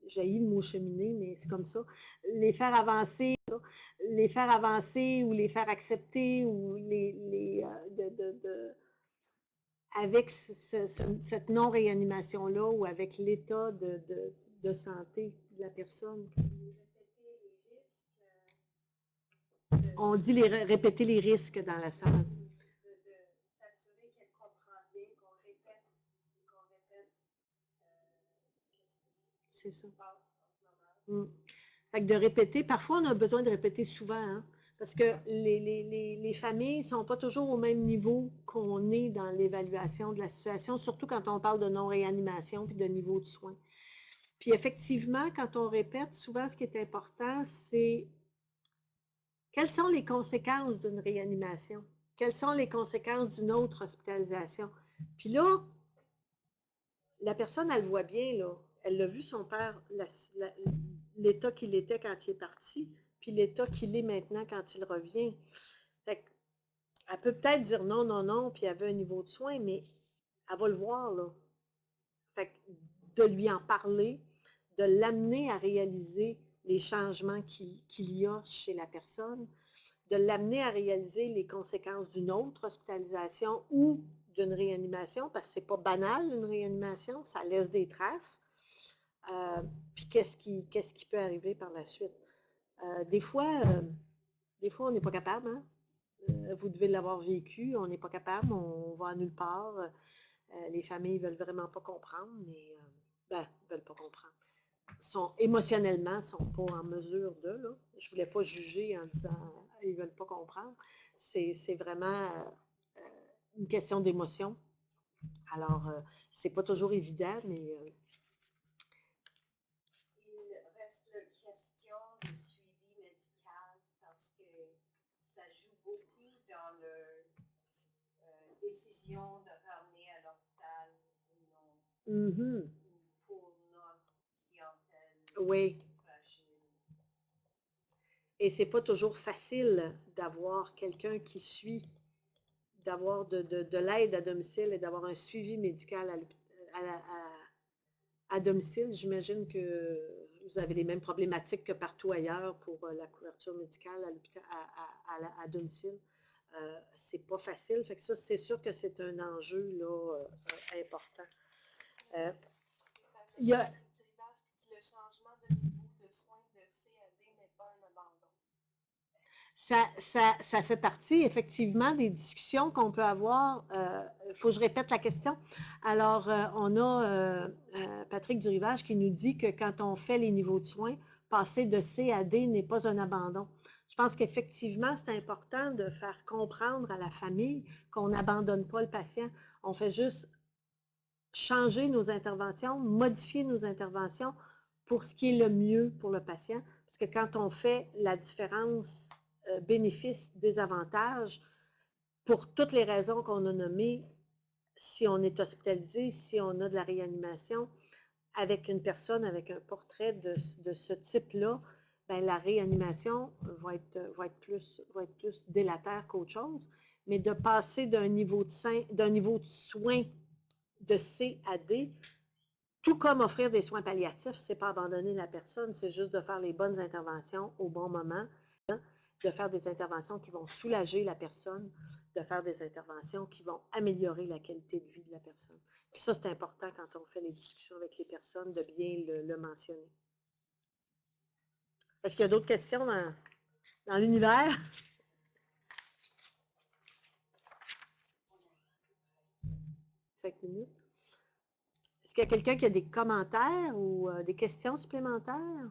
j'ai le mot cheminer, mais c'est comme ça, les faire avancer ou les faire accepter ou avec cette non-réanimation-là ou avec l'état de santé de la personne. On dit répéter les risques dans la salle. S'assurer qu'elle comprend bien, qu'on répète c'est ça. Fait que de répéter, parfois on a besoin de répéter souvent, hein, parce que les familles ne sont pas toujours au même niveau qu'on est dans l'évaluation de la situation, surtout quand on parle de non-réanimation puis de niveau de soins. Puis effectivement, quand on répète, souvent ce qui est important, c'est quelles sont les conséquences d'une réanimation? Quelles sont les conséquences d'une autre hospitalisation? Puis là, la personne, elle voit bien, là, elle l'a vu son père, l'état qu'il était quand il est parti, puis l'état qu'il est maintenant quand il revient. Fait elle peut peut-être dire non, non, non, puis elle veut un niveau de soins, mais elle va le voir, là. Fait que de lui en parler, de l'amener à réaliser les changements qu'il y a chez la personne, de l'amener à réaliser les conséquences d'une autre hospitalisation ou d'une réanimation, parce que c'est pas banal, une réanimation, ça laisse des traces. Puis qu'est-ce qui peut arriver par la suite? Des fois, on n'est pas capable, hein? Vous devez l'avoir vécu, on n'est pas capable, on va à nulle part. Les familles ne veulent vraiment pas comprendre, mais ne veulent pas comprendre. Émotionnellement, ne sont pas en mesure de. Là. Je ne voulais pas juger en disant ils ne veulent pas comprendre. C'est vraiment une question d'émotion. Alors, ce n'est pas toujours évident, mais. Il reste la question de suivi médical parce que ça joue beaucoup dans la décision de ramener à l'hôpital ou non. Mm-hmm. Pour notre Oui. Et c'est pas toujours facile d'avoir quelqu'un qui suit, d'avoir de l'aide à domicile et d'avoir un suivi médical à domicile. J'imagine que vous avez les mêmes problématiques que partout ailleurs pour la couverture médicale à domicile. C'est pas facile. Fait que ça, c'est sûr que c'est un enjeu là, important. Il y a... Le changement de niveau de soins de CAD n'est pas un abandon. Ça fait partie, effectivement, des discussions qu'on peut avoir. Il faut que je répète la question. Alors, on a Patrick Durivage qui nous dit que quand on fait les niveaux de soins, passer de C à D n'est pas un abandon. Je pense qu'effectivement, c'est important de faire comprendre à la famille qu'on n'abandonne pas le patient. On fait juste changer nos interventions, modifier nos interventions pour ce qui est le mieux pour le patient. Parce que quand on fait la différence bénéfices, désavantages, pour toutes les raisons qu'on a nommées, si on est hospitalisé, si on a de la réanimation, avec une personne avec un portrait de ce type-là, ben, la réanimation va être plus délétère qu'autre chose. Mais de passer d'un niveau de soins de C à D, tout comme offrir des soins palliatifs, c'est pas abandonner la personne, c'est juste de faire les bonnes interventions au bon moment, de faire des interventions qui vont soulager la personne, de faire des interventions qui vont améliorer la qualité de vie de la personne. Puis ça, c'est important quand on fait les discussions avec les personnes, de bien le mentionner. Est-ce qu'il y a d'autres questions dans l'univers? Cinq minutes. Est-ce qu'il y a quelqu'un qui a des commentaires ou des questions supplémentaires?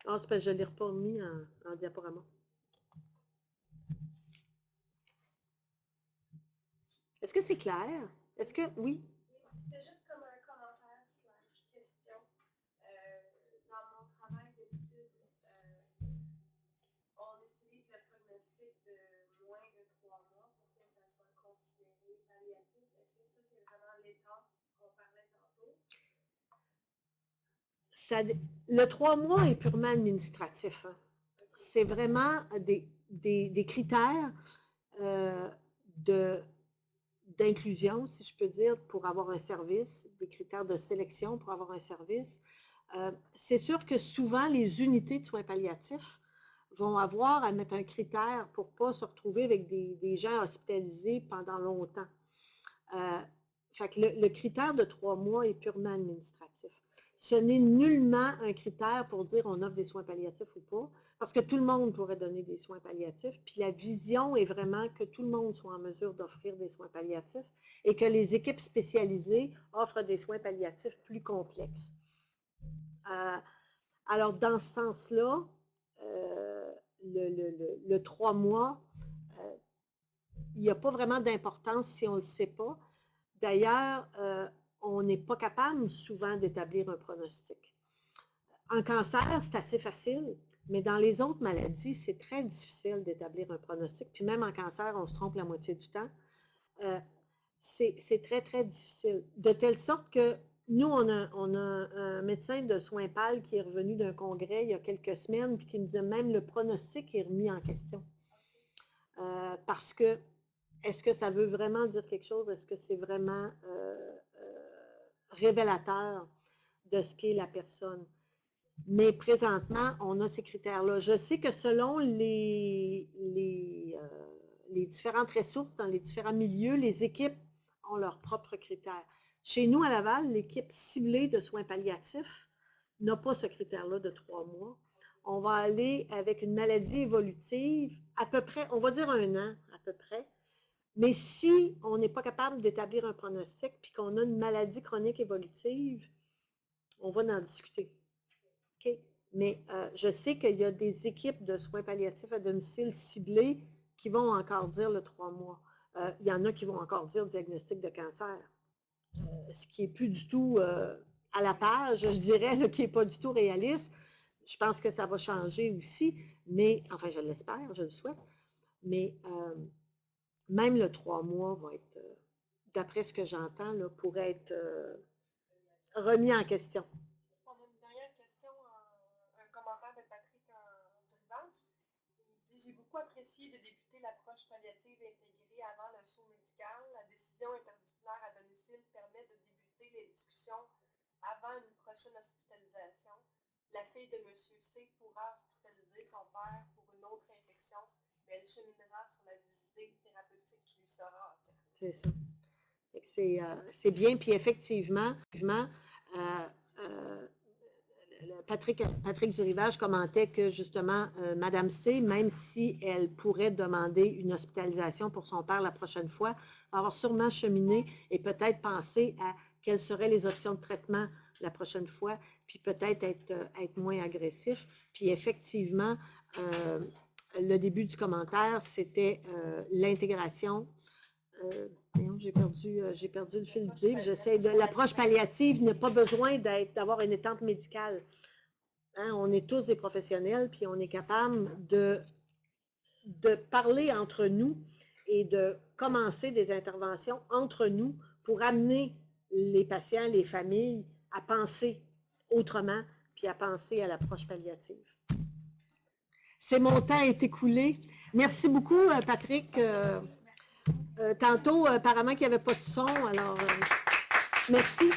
Ah, c'est parce que je ne l'ai pas mis en diaporama. Est-ce que c'est clair? Est-ce que, oui? C'était juste comme un commentaire slash question. Dans mon travail d'étude, on utilise le prognostic de moins de 3 mois pour que ça soit considéré palliatif. Est-ce que ça, c'est vraiment l'étape qu'on parlait tantôt? Le 3 mois est purement administratif. Hein. C'est vraiment des critères d'inclusion, si je peux dire, pour avoir un service, des critères de sélection pour avoir un service. C'est sûr que souvent, les unités de soins palliatifs vont avoir à mettre un critère pour ne pas se retrouver avec des gens hospitalisés pendant longtemps. Fait que le critère de 3 mois est purement administratif. Ce n'est nullement un critère pour dire on offre des soins palliatifs ou pas, parce que tout le monde pourrait donner des soins palliatifs, puis la vision est vraiment que tout le monde soit en mesure d'offrir des soins palliatifs et que les équipes spécialisées offrent des soins palliatifs plus complexes. Alors, dans ce sens-là, le 3 mois, il n'y a pas vraiment d'importance si on ne le sait pas. D'ailleurs, on n'est pas capable souvent d'établir un pronostic. En cancer, c'est assez facile, mais dans les autres maladies, c'est très difficile d'établir un pronostic. Puis même en cancer, on se trompe la moitié du temps. C'est très, très difficile. De telle sorte que nous, on a un médecin de soins PAL qui est revenu d'un congrès il y a quelques semaines puis qui me disait même le pronostic est remis en question. Parce que est-ce que ça veut vraiment dire quelque chose? Est-ce que c'est vraiment révélateur de ce qu'est la personne? Mais présentement, on a ces critères-là. Je sais que selon les différentes ressources dans les différents milieux, les équipes ont leurs propres critères. Chez nous, à Laval, l'équipe ciblée de soins palliatifs n'a pas ce critère-là de 3 mois. On va aller avec une maladie évolutive, à peu près, on va dire 1 an à peu près. Mais si on n'est pas capable d'établir un pronostic puis qu'on a une maladie chronique évolutive, on va en discuter. Okay? Mais je sais qu'il y a des équipes de soins palliatifs à domicile ciblées qui vont encore dire le 3 mois. Il y en a qui vont encore dire diagnostic de cancer, ce qui n'est plus du tout à la page, je dirais, là, qui n'est pas du tout réaliste. Je pense que ça va changer aussi, mais, enfin, je l'espère, je le souhaite, mais même le 3 mois va être, d'après ce que j'entends, pourrait être remis en question. On a une dernière question, un commentaire de Patrick Durivage. Il dit « J'ai beaucoup apprécié de débuter l'approche palliative intégrée avant le saut médical. La décision interdisciplinaire à domicile permet de débuter les discussions avant une prochaine hospitalisation. La fille de M. C pourra hospitaliser son père pour une autre infection, mais elle cheminera sur la visite thérapeutique qui lui sera offerte. » C'est ça. C'est bien, puis effectivement, Patrick Durivage commentait que justement, Madame C, même si elle pourrait demander une hospitalisation pour son père la prochaine fois, va avoir sûrement cheminé et peut-être pensé à quelles seraient les options de traitement la prochaine fois, puis peut-être être moins agressif. Puis effectivement, le début du commentaire, c'était l'intégration. J'ai perdu le fil d'idée. J'essaie de l'approche palliative n'a pas besoin d'avoir une étampe médicale. Hein, on est tous des professionnels, puis on est capable de parler entre nous et de commencer des interventions entre nous pour amener les patients, les familles à penser autrement, puis à penser à l'approche palliative. C'est mon temps est écoulé. Merci beaucoup, Patrick. Tantôt, apparemment qu'il n'y avait pas de son, alors merci.